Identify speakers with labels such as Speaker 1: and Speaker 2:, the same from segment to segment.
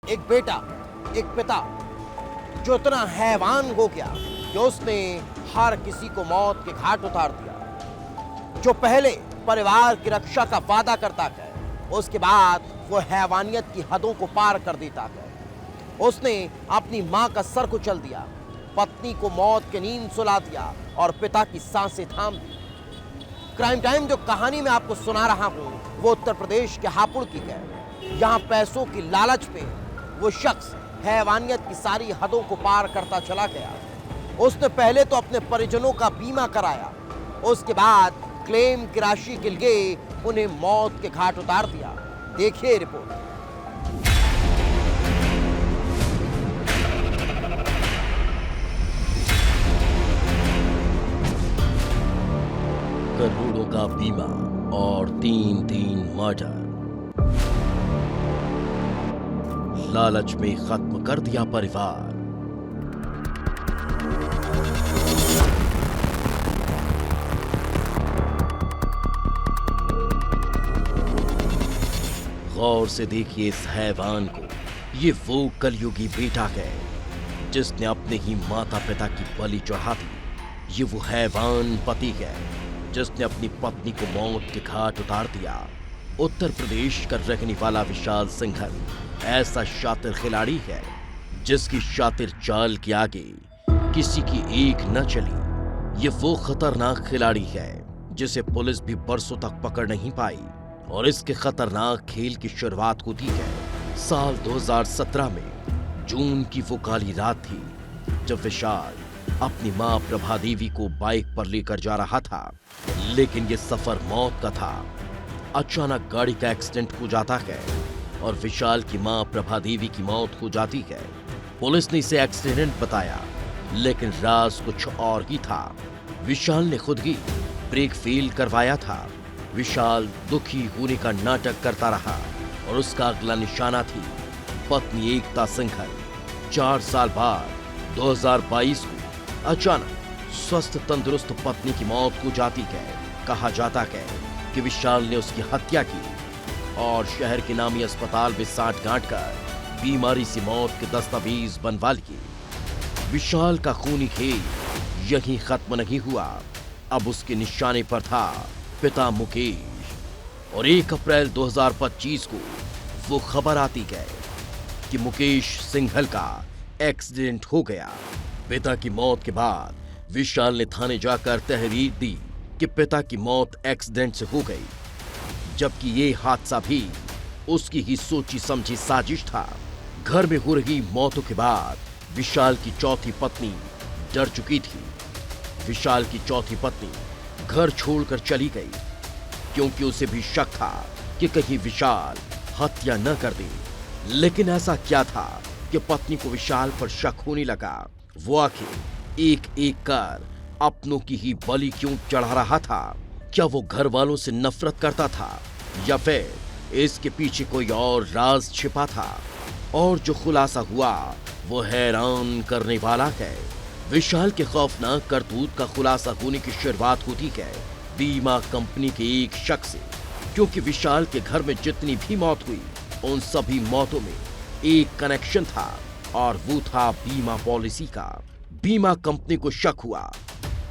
Speaker 1: एक बेटा, एक पिता जो इतना हैवान हो गया कि उसने हर किसी को मौत के घाट उतार दिया। जो पहले परिवार की रक्षा का वादा करता है, उसके बाद वो हैवानियत की हदों को पार कर देता है। उसने अपनी मां का सर कुचल दिया, पत्नी को मौत की नींद सुला दिया और पिता की सांसें थाम दी। क्राइम टाइम जो कहानी मैं आपको सुना रहा हूं वो उत्तर प्रदेश के हापुड़ की है। यहां पैसों की लालच पे वो शख्स हैवानियत की सारी हदों को पार करता चला गया। उसने पहले तो अपने परिजनों का बीमा कराया, उसके बाद क्लेम की राशि के लिए उन्हें मौत के घाट उतार दिया। देखिए रिपोर्ट।
Speaker 2: करोड़ों का बीमा और 3 मर्डर। लालच में खत्म कर दिया परिवार। गौर से देखिए इस हैवान को। ये वो कलयुगी बेटा है जिसने अपने ही माता पिता की बलि चढ़ा दी। ये वो हैवान पति है जिसने अपनी पत्नी को मौत के घाट उतार दिया। उत्तर प्रदेश का रहने वाला विशाल सिंघल ऐसा शातिर खिलाड़ी है जिसकी शातिर चाल के आगे किसी की एक न चली। ये वो खतरनाक खिलाड़ी है जिसे पुलिस भी बरसों तक पकड़ नहीं पाई और इसके खतरनाक खेल की शुरुआत होती है साल 2017 में। जून की वो काली रात थी जब विशाल अपनी मां प्रभा देवी को बाइक पर लेकर जा रहा था, लेकिन ये सफर मौत का था। अचानक गाड़ी का एक्सीडेंट हो जाता है और विशाल की मां प्रभा देवी की मौत हो जाती है। पुलिस ने इसे एक्सीडेंट बताया, लेकिन राज कुछ और ही था। विशाल ने खुद ही ब्रेक फेल करवाया था। विशाल दुखी होने का नाटक करता रहा और उसका अगला निशाना थी पत्नी एकता सिंघल। 4 साल बाद 2022 को अचानक स्वस्थ तंदुरुस्त पत्नी की मौत हो जाती है। कहा जाता है कि विशाल ने उसकी हत्या की और शहर के नामी अस्पताल में साठ गांठ कर बीमारी से मौत के दस्तावेज बनवा लिए। विशाल का खूनी खेल यहीं खत्म नहीं हुआ। अब उसके निशाने पर था पिता मुकेश और 1 अप्रैल 2025 को वो खबर आती है कि मुकेश सिंघल का एक्सीडेंट हो गया। पिता की मौत के बाद विशाल ने थाने जाकर तहरीर दी कि पिता की मौत एक्सीडेंट से हो गई, जबकि ये हादसा भी उसकी ही सोची समझी साजिश था। घर में हो रही मौतों के बाद विशाल की चौथी पत्नी डर चुकी थी। विशाल की चौथी पत्नी घर छोड़कर चली गई क्योंकि उसे भी शक था कि कहीं विशाल हत्या न कर दे। लेकिन ऐसा क्या था कि पत्नी को विशाल पर शक होने लगा? वो आखिर एक एक कर अपनों की ही बलि क्यों चढ़ा रहा था? क्या वो घर वालों से नफरत करता था या फिर इसके पीछे कोई और राज छिपा था? और जो खुलासा हुआ वो हैरान करने वाला है। विशाल के खौफनाक करतूत का खुलासा होने की शुरुआत होती है बीमा कंपनी के एक शख्स से, क्योंकि विशाल के घर में जितनी भी मौत हुई उन सभी मौतों में एक कनेक्शन था और वो था बीमा पॉलिसी का। बीमा कंपनी को शक हुआ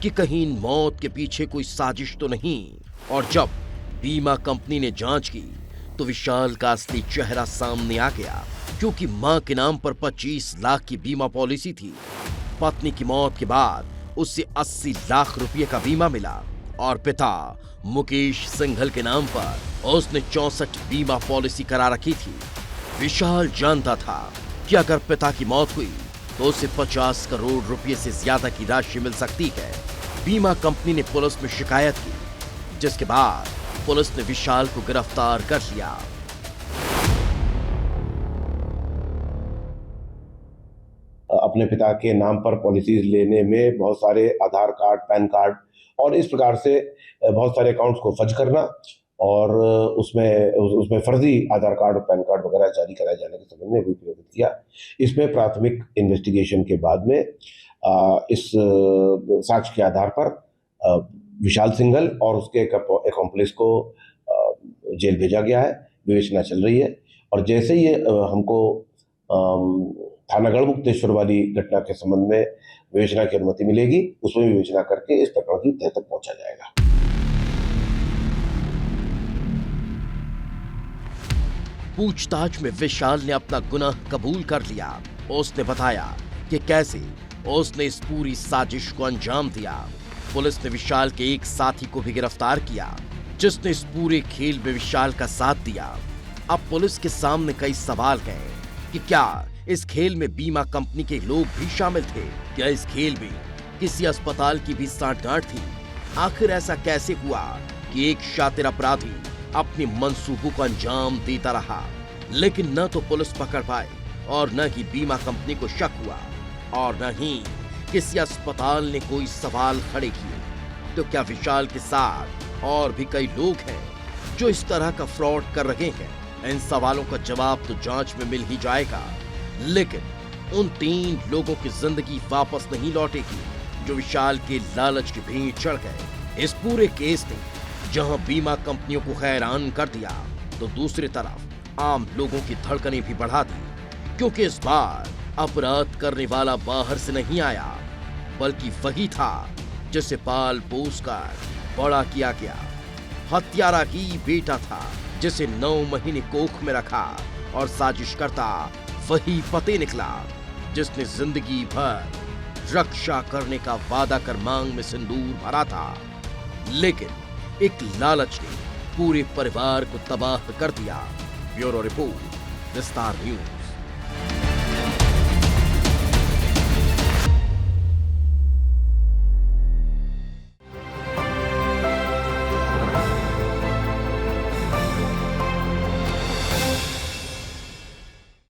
Speaker 2: कि कहीं इन मौत के पीछे कोई साजिश तो नहीं, और जब बीमा कंपनी ने जांच की तो विशाल का असली चेहरा सामने आ गया, क्योंकि मां के नाम पर 25 लाख की बीमा पॉलिसी थी। पत्नी की मौत के बाद उसे 80 लाख रुपए का बीमा मिला और पिता मुकेश सिंघल के नाम पर उसने 64 बीमा पॉलिसी करा रखी थी। विशाल जानता था कि अगर पिता की मौत हुई तो उसे 50 करोड़ रुपए से ज्यादा की राशि मिल सकती है। बीमा कंपनी ने पुलिस में शिकायत की, जिसके बाद पुलिस ने विशाल को गिरफ्तार कर लिया।
Speaker 3: अपने पिता के नाम पर पॉलिसीज लेने में बहुत सारे आधार कार्ड, पैन कार्ड और इस प्रकार से बहुत सारे अकाउंट्स को फर्ज करना और उसमें फर्जी आधार कार्ड और पैन कार्ड वगैरह जारी कराए जाने के संबंध में भी प्रेरित किया। इसमें प्राथमिक इन्वेस्टिगेशन के बाद में इस साक्ष्य के आधार पर विशाल सिंघल और उसके अकॉम्प्लिस को जेल भेजा गया है। विवेचना चल रही है और जैसे ही हमको थाना गढ़मुक्तेश्वर वाली घटना के संबंध में विवेचना की अनुमति मिलेगी, उसमें विवेचना करके इस प्रकरण की तह तक पहुंचा जाएगा।
Speaker 2: पूछताछ में विशाल ने अपना गुनाह कबूल कर लिया। उसने बताया कि कैसे उसने इस पूरी साजिश को अंजाम दिया। पुलिस ने विशाल के एक साथी को भी गिरफ्तार किया जिसने इस पूरे खेल में विशाल का साथ दिया। अब पुलिस के सामने कई सवाल हैं कि क्या इस खेल में बीमा कंपनी के लोग भी शामिल थे? क्या इस खेल में किसी अस्पताल की भी सांठगांठ थी? आखिर ऐसा कैसे हुआ कि एक शातिर अपराधी अपने मंसूबों को अंजाम देता रहा, लेकिन न तो पुलिस पकड़ पाए और न ही बीमा कंपनी को शक हुआ और न ही किसी अस्पताल ने कोई सवाल खड़े किए? तो क्या विशाल के साथ और भी कई लोग हैं जो इस तरह का फ्रॉड कर रहे हैं? इन सवालों का जवाब तो जांच में मिल ही जाएगा, लेकिन उन 3 लोगों की जिंदगी वापस नहीं लौटेगी जो विशाल के लालच की भेंट चढ़ गए। इस पूरे केस ने जहां बीमा कंपनियों को हैरान कर दिया, तो दूसरी तरफ आम लोगों की धड़कनें भी बढ़ा दी, क्योंकि इस बार अपराध करने वाला बाहर से नहीं आया, बल्कि वही था जिसे पाल पोस कर बड़ा किया गया। हत्यारा ही बेटा था जिसे 9 महीने कोख में रखा और साजिश करता वही पति निकला जिसने जिंदगी भर रक्षा करने का वादा कर मांग में सिंदूर भरा था, लेकिन एक लालच ने पूरे परिवार को तबाह कर दिया। ब्यूरो रिपोर्ट, विस्तार न्यूज।